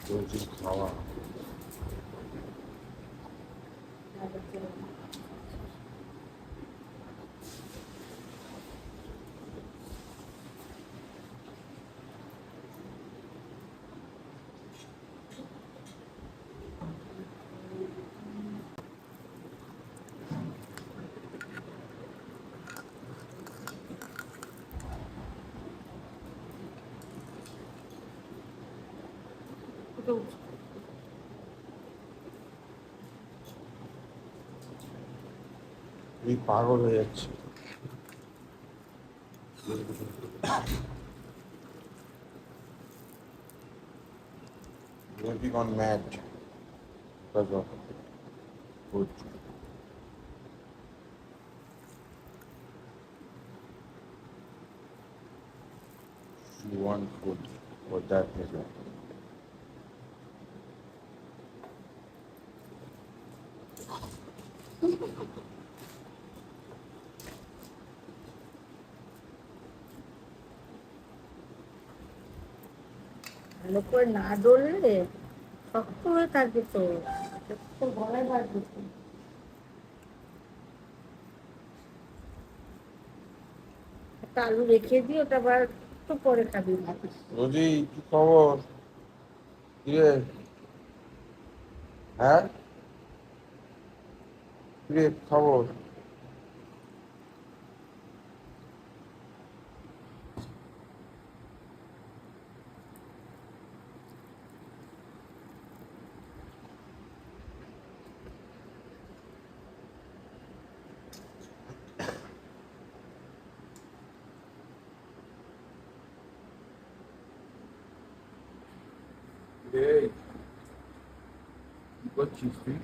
রোজই খাওয়া। তুই পাগল হয়ে যাচ্ছে। You've gone mad because of food. You want food for that reason. ভালো করে না ডললে শক্ত হয়ে থাকবে তো, তো গলায় বাড়বে তো। একটা আলু রেখে দিই, ওটা আবার একটু পরে খাবি। রোজি, কি খবর? কি রে? হ্যাঁ, কি রে খবর? এই কি করছিস তুই?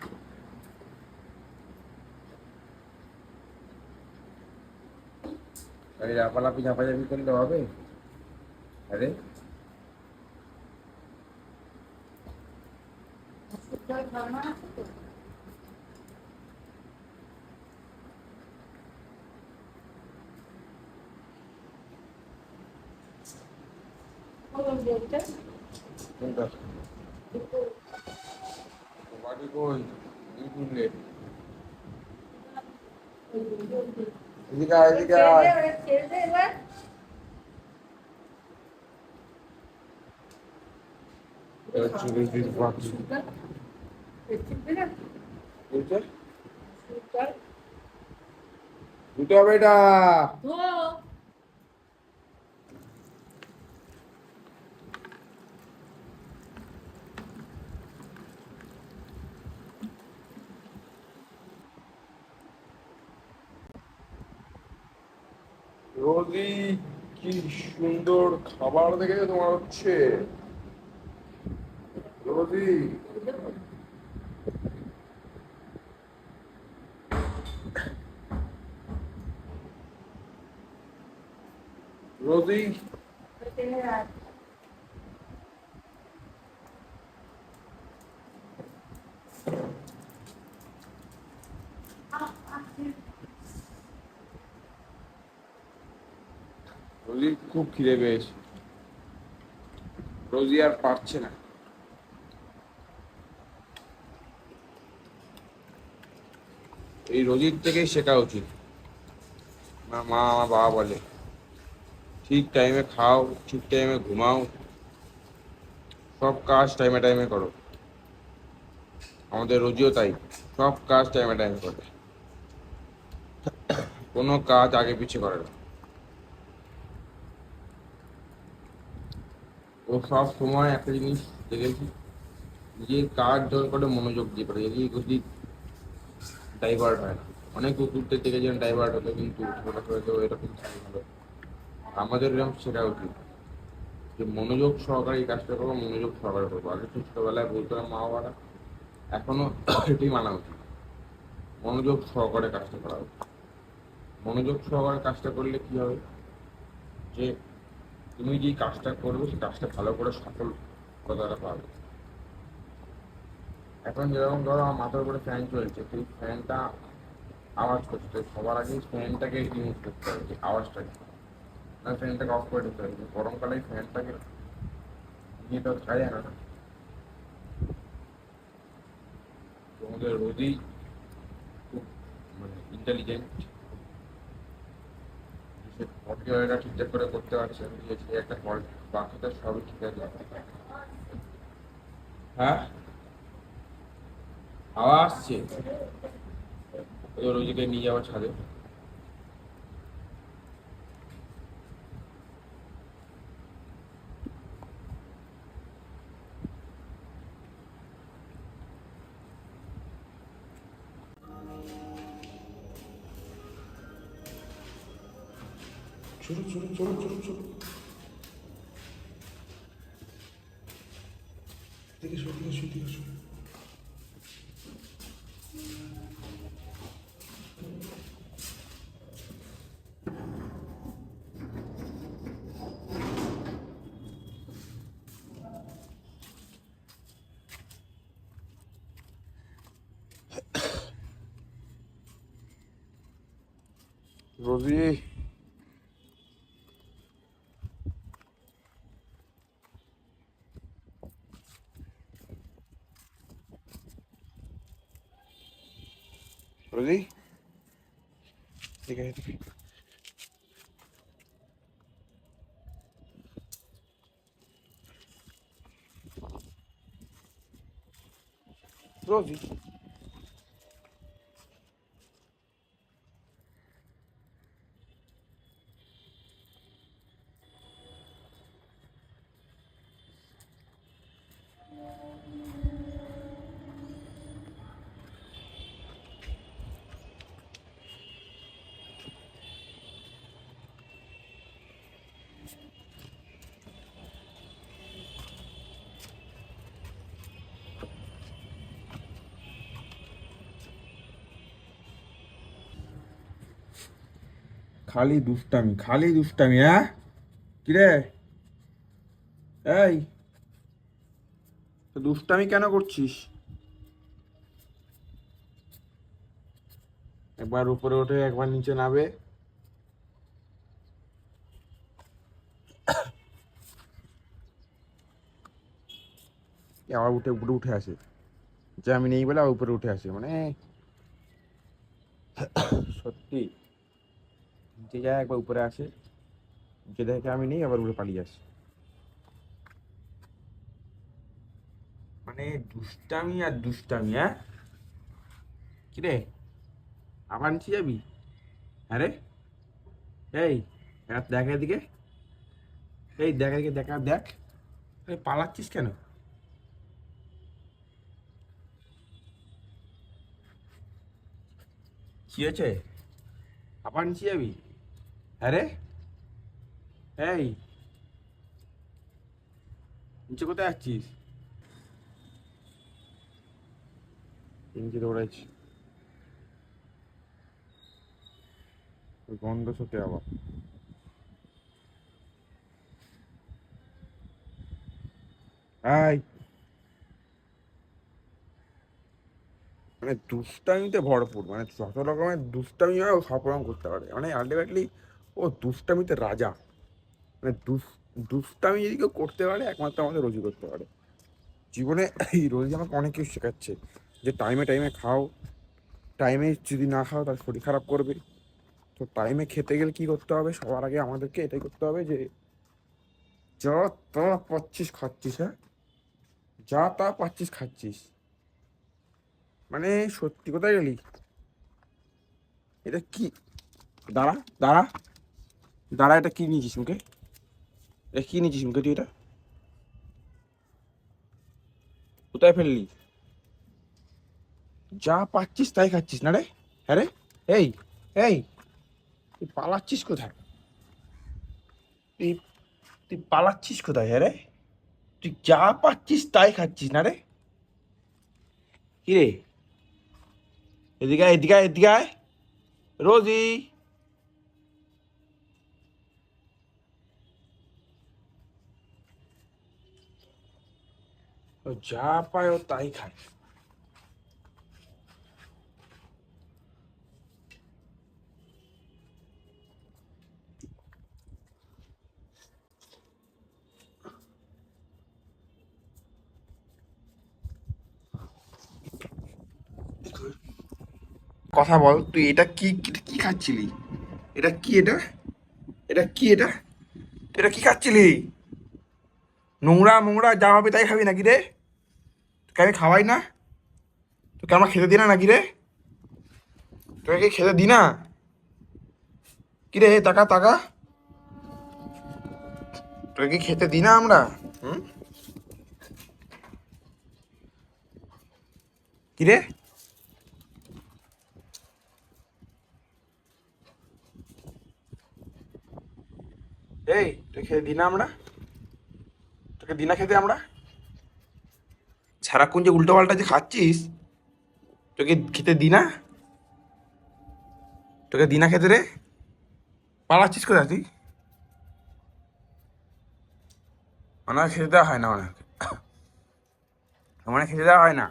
আরে লাফালাফি ঝাপাঝাপি করলে হবে? আরে কোনটা? বাড়ি কই? তুই তুললে এদিকে আয়, এদিকে আয়। এটা হচ্ছে রোজির পাখি। বলছে দুটো হবে এটা। রোজি, কি সুন্দর খাবার দেখে তোমার হচ্ছে। রোজি, রোজি, রোজি খুব খিদে পেয়েছে। রোজি আর পারছে না। এই রোজির থেকেই শেখা উচিত। আমার মা, আমার বাবা বলে ঠিক টাইমে খাও, ঠিক টাইমে ঘুমাও, সব কাজ টাইমে টাইমে করো। আমাদের রোজিও তাই, সব কাজ টাইমে টাইমে করে, কোনো কাজ আগে পিছিয়ে করে না। ও সব সময় একটা জিনিস দেখেছি, নিজের কাজ যখন করে মনোযোগ দিয়ে করে, এদিক ওদিক ডাইভার্ট হয় না। অনেক কুকুরদের দেখেছেন ডাইভার্ট হতো, কিন্তু ছোট ছোট এরকম থাকে ভালো। আমাদের এরকম শেখা উচিত যে মনোযোগ সহকারে এই কাজটা করবো, মনোযোগ সহকারে করবো। আগে তো ছোটবেলায় বলতো না মা বাবারা, এখনো এটি মানা উচিত। মনোযোগ সহকারে কাজটা করা উচিত। মনোযোগ সহকারে কাজটা করলে কি হবে, যে তুমি যে কাজটা করবে সেই কাজটা ভালো করে সফলতাটা পাবে। এখন যেরকম ধরো আমার মাথার উপরে ফ্যান চলছে, সেই ফ্যানটা আওয়াজ করছে, সবার আগে ফ্যানটাকে রিমুভ করতে হবে, যে আওয়াজটাকে, না ফ্যানটাকে অফ করে দিতে হবে। গরমকালে ফ্যানটাকে নিয়ে তো ছাড়া যায় না। আমাদের রোজই খুব মানে ইন্টেলিজেন্ট, সে অডিওটা ঠিকঠাক করে করতে পারছে, সে একটা ফল্ট, বাকি তো সবই ঠিক আছে। হ্যাঁ, হাওয়া আসছে, ওই রোজিকে নিয়ে যাওয়ার ছাদে। চলো চলো চলো চলো চলো, দেখে শো দেখে শো দেখে শো। রোজি, রোজি, ঠিক আছে ঠিক আছে। রোজি, খালি দুষ্টামি খালি দুষ্টামি, হ্যাঁ? কিরে, এই তো দুষ্টামি কেন করছিস? একবার উপরে ওঠে, একবার নিচে নাবে। আবার উঠে উপরে উঠে আসে, যে আমি নেই বলে আবার উপরে উঠে আসে, মানে সত্যি। নিচে যায় একবার উপরে আসে, নিচে দেখে আমি নেই আবার উড়ে পালিয়ে আসে। মানে দুষ্টামি আর দুষ্টামি, হ্যাঁ? কিরে, আবার নিচে যাবি? আরে এই, দেখ এদিকে, এই দেখ এদিকে, দেখা দেখ, এই পালাচ্ছিস কেন? কি হয়েছে, আবার নিচে যাবি? আরে এই, নিচে কোথায় যাচ্ছিস? নিচে দৌড়াইছি, ওই গন্ধ শোকে আবার। এই, মানে দুষ্টামিতে ভরপুর, মানে যত রকমের দুষ্টামি হয় ও সব রকম করতে পারে, মানে আলটিমেটলি ও দুষ্টামিতে রাজা। মানে দুষ্টামি যদি কেউ করতে পারে একমাত্র আমাদের রোজই করতে পারে। জীবনে এই রোজই আমাকে অনেক কিছু শেখাচ্ছে, যে টাইমে টাইমে খাও, টাইমে যদি না খাও তার শরীর খারাপ করবে। তো টাইমে খেতে গেলে কি করতে হবে, সবার আগে আমাদেরকে এটাই করতে হবে যে যা তা পাচ্ছিস খাচ্ছিস, হ্যাঁ? যা তা পাচ্ছিস খাচ্ছিস, মানে সত্যি কোথায় গেলি? এটা কি? দাঁড়া দাঁড়া দাঁড়া, এটা কি নিয়েছিস মুখে? এটা কি নিয়েছিস মুখে তুই? এটা কোথায় ফেললি? যা পাচ্ছিস তাই খাচ্ছিস না রে? হ্যাঁ রে, এই এই, তুই পালাচ্ছিস কোথায়? তুই তুই পালাচ্ছিস কোথায়, হ্যাঁ রে? তুই যা পাচ্ছিস তাই খাচ্ছিস না রে? কি রে, এদিকে আয়, এদিকে আয়, এদিকে আয়, রোজি। ও যা পায় ও তাই খায়। কথা বল, তুই এটা কি কি খাচ্ছিলি? এটা কি? এটা এটা কি? তুই এটা কি খাচ্ছিলি? নোংরা মোংরা যা হবে তাই খাবি নাকি রে? তোকে আমি খাওয়াই না? তোকে আমরা খেতে দিই না নাকি রে? তোকে কি খেতে দিই না? কি রে, টাকা টাকা, তোকে কি খেতে দিই না আমরা? হুম, কি রে? এই, তোকে খেতে দিই না আমরা? তোকে দিই না খেতে আমরা? সারাক্ষণ যে উল্টো পাল্টা যে খাচ্ছিস, তোকে খেতে দিই না? তোকে দিই না খেতে রে? পালাচ্ছিস কোথায় তুই? ওনাকে খেতে দেওয়া হয় না, ওনাকে খেতে দেওয়া হয় না,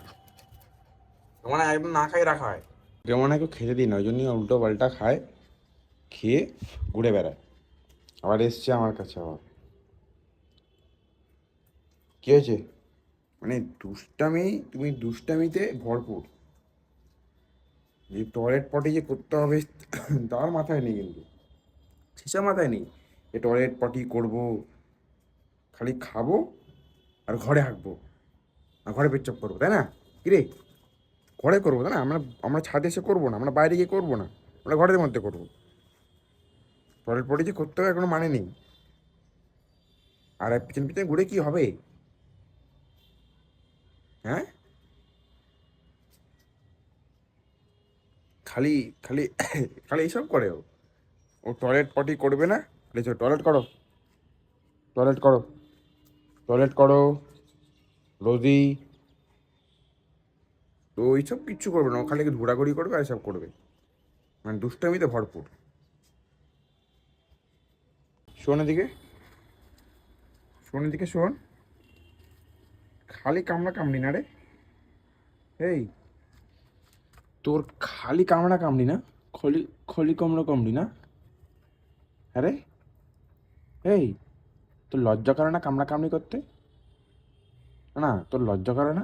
ওনাকে একদম না খাই রাখা হয়। কেমন কেউ খেতে দিই না, ওই জন্যই উল্টো পাল্টা খায়, খেয়ে ঘুরে বেড়ায়। আবার এসছে আমার কাছে আবার। কি হয়েছে? মানে দুষ্টামি, তুমি দুষ্টামিতে ভরপুর। যে টয়লেট পটি যে করতে হবে তার মাথায় নেই, কিন্তু সেসব মাথায় নেই যে টয়লেট পটি করবো। খালি খাবো আর ঘরে হাঁকবো আর ঘরে পেচ্ছাপ করবো, তাই না? কিরে, ঘরে করবো তাই না? আমরা আমরা ছাদে এসে করবো না, আমরা বাইরে গিয়ে করবো না, আমরা ঘরের মধ্যে করবো। টয়লেট পটি যে করতে হবে কোনো মানে নেই। আর পিছন পিছনে ঘুরে কি হবে? হ্যাঁ, খালি খালি খালি এইসব করে ও। ও টয়লেট পটি করবে না, খালি টয়লেট করো, টয়লেট করো, টয়লেট করো রোজি। তো এইসব কিচ্ছু করবে না, ও খালি ঘোরাঘুরি করবে আর এসব করবে, মানে দুষ্টামিতে ভরপুর। শোন এদিকে, শোন এদিকে, শোন। খালি কামড়া কামড়ি না রে? এই, তোর খালি কামড়া কামড়ি না, খলি খলি কামড়া কামড়ি না? হ্যাঁ রে, এই, তোর লজ্জা করে না কামড়া কামড়ি করতে? না, তোর লজ্জা করে না?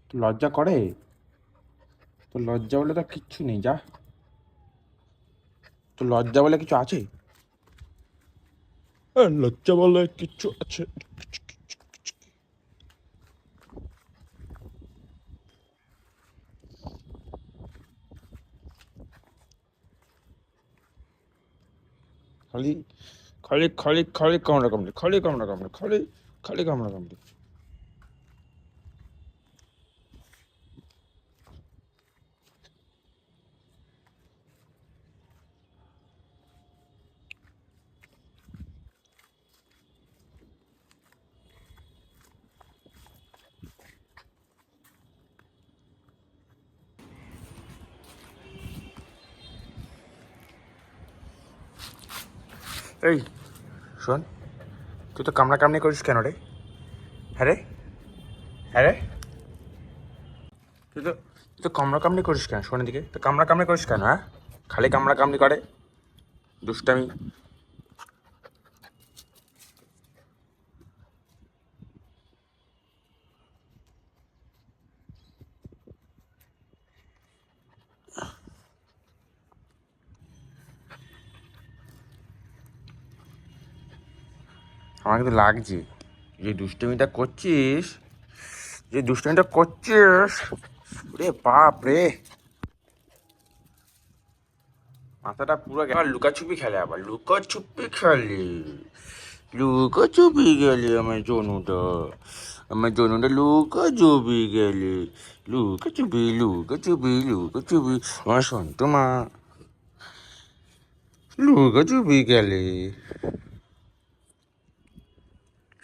তোর লজ্জা করে? তোর লজ্জা বলে তো কিচ্ছু নেই, যা। তোর লজ্জা বলে কিছু আছে? লজ্জা বলে কিচ্ছু আছে? খালি খালি খালি খালি কামড়া কামড়ি, খালি কামড়া কামড়ি, খালি খালি কামড়া কামড়ি। এই শোন, তুই তো কামড়া কামড়ি করিস কেন রে? হ্যাঁ রে, হ্যাঁ রে, তুই তো কামড়া কামড়ি করিস কেন? শোনের দিকে তো কামড়া কামড়ি করিস কেন? হ্যাঁ, খালি কামড়া কামড়ি করে, দুষ্টামি। আমার কিন্তু লাগছে, যে দুষ্টুমিটা করছিস, যে দুষ্টুমিটা করছিস, রে বাপ রে, মাথাটা পুরো আবার লুকাছুপি খেলে, আবার লুকাছুপি খেলে, লুকাছুপি গেলে আমার জনুটা লুকাছুপি গেলে, লুকাছুপি লুকাছুপি লুকাছুপি, আমার সন্ত মা লুকাছুপি গেলে,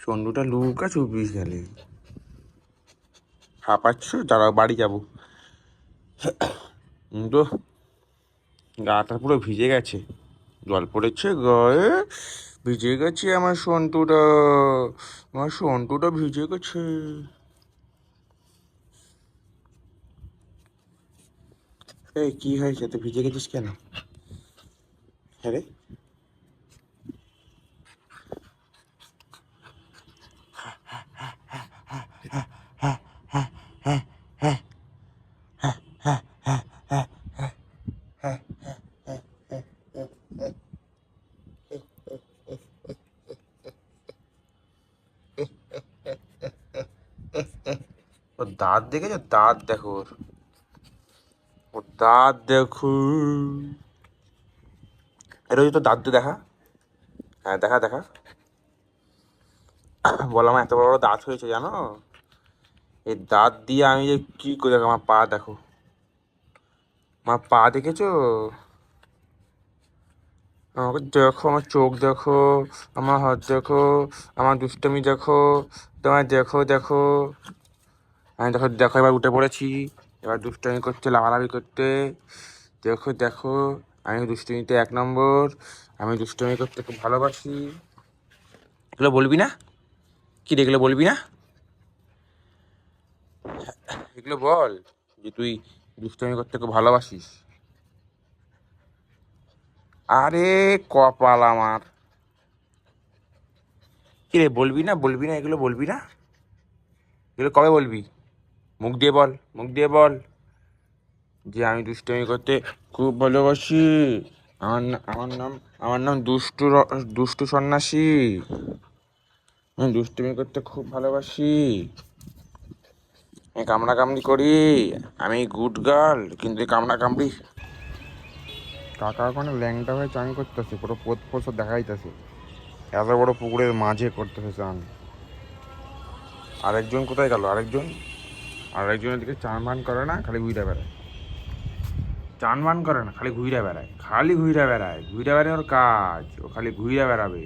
সন্টুটা লুকাছুপি গেলে। হাঁপাচ্ছ, দাঁড়াও বাড়ি যাবো। তো গাটা পুরো ভিজে গেছে, জল পড়েছে গায়ে, ভিজে গেছে আমার সন্টুটা ভিজে গেছে। এই কি হয়েছে, তো ভিজে গেছিস কেন? হ্যাঁ রে, দাঁত দেখেছো? দাঁত দেখো ওর। ওর দাঁত দেখো। এটা হচ্ছে তো দাঁত দিয়ে দেখা। হ্যাঁ দেখা দেখা। বললাম এত বড় বড় দাঁত হয়েছে জানো? এই দাঁত দিয়ে আমি যে কি করে দেখো, আমার পা দেখো, আমার পা দেখেছো? আমাকে দেখো, আমার চোখ দেখো, আমার হাত দেখো, আমার দুষ্টমি দেখো, তোমায় দেখো দেখো। আমি দেখো দেখো এবার উঠে পড়েছি, এবার দুষ্টমি করতে, লাফালাফি করতে। দেখো দেখো, আমি দুষ্টমিতে 1 নম্বর। আমি দুষ্টমি করতে খুব ভালোবাসি। এগুলো বলবি না? কি রে, এগুলো বলবি না? এগুলো বল যে তুই দুষ্টমি করতে খুব ভালোবাসিস। আরে কপাল আমার। কি রে, বলবি না? বলবি না? এগুলো বলবি না? এগুলো কবে বলবি? মুখ দিয়ে বল, মুখ দিয়ে বল যে আমি দুষ্টুমি করতে খুব ভালোবাসি। আমার নাম দুষ্টু সন্ন্যাসী। আমি দুষ্টুমি করতে খুব ভালোবাসি। আমি কামড়া কামড়ি করি। আমি গুড গার্ল, কিন্তু এই কামড়া কামড়ি। কাকা ওখানে ল্যাংটা হয়ে চান করতেছে, পুরো পোত পোত দেখা যাইতেছে। এত বড় পুকুরের মাঝে করতেছে চান। আরেকজন কোথায় গেল? আরেকজনের দিকে চান বান করে না, খালি ঘুরে বেড়ায়। চান বান করে না, খালি ঘুরে বেড়ায়, খালি ঘুরে বেড়ায়, ঘুরে বেড়ায় ওর কাজ। ও খালি ঘুরে বেড়াবে।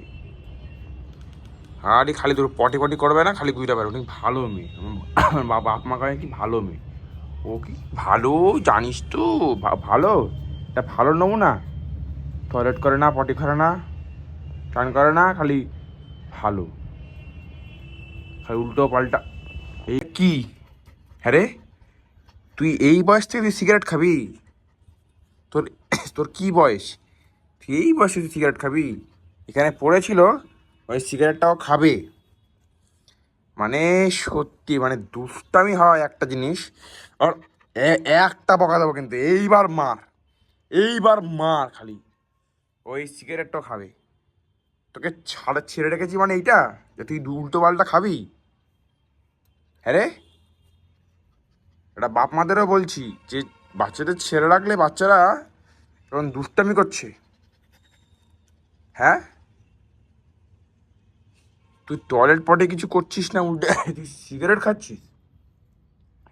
আরে খালি তোর পটি পটি করবে না, খালি ঘুরে বেড়াবে। উনি ভালো মেয়ে, আমার বাপ মা কয় কি ভালো মেয়ে। ও কি ভালো জানিস তো? ভালো, এটা ভালো নমুনা। টয়লেট করে না, পটি করে না, চান করে না, খালি ভালো, খালি উল্টো পাল্টা। এই কি? হ্যাঁ রে, তুই এই বয়স থেকে তুই সিগারেট খাবি? তোর তোর কি বয়স? তুই এই বয়সে তুই সিগারেট খাবি? এখানে পড়েছিল ওই সিগারেটটাও খাবে? মানে সত্যি, মানে দুষ্টামি হয় একটা জিনিস। আর একটা বকা দেবো কিন্তু, এইবার মার খালি। ওই সিগারেটটাও খাবে। তোকে ছেড়ে রেখেছি মানে এইটা, যে তুই উল্টো পাল্টা খাবি? হ্যাঁ রে, এটা বাপ মাদেরও বলছি যে বাচ্চাদের ছেড়ে রাখলে বাচ্চারা তখন দুষ্টামি করছে। হ্যাঁ, তুই টয়লেট পটে কিছু করছিস না, উল্টে তুই সিগারেট খাচ্ছিস?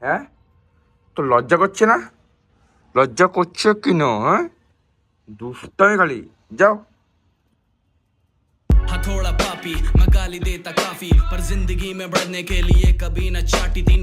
হ্যাঁ, তোর লজ্জা করছে না? লজ্জা করছে কি না? হ্যাঁ, দুষ্টামি খালি। যাও। हथौड़ा पापी मैं गाली देता काफी पर जिंदगी में बढ़ने के लिए कभी न चाटी 3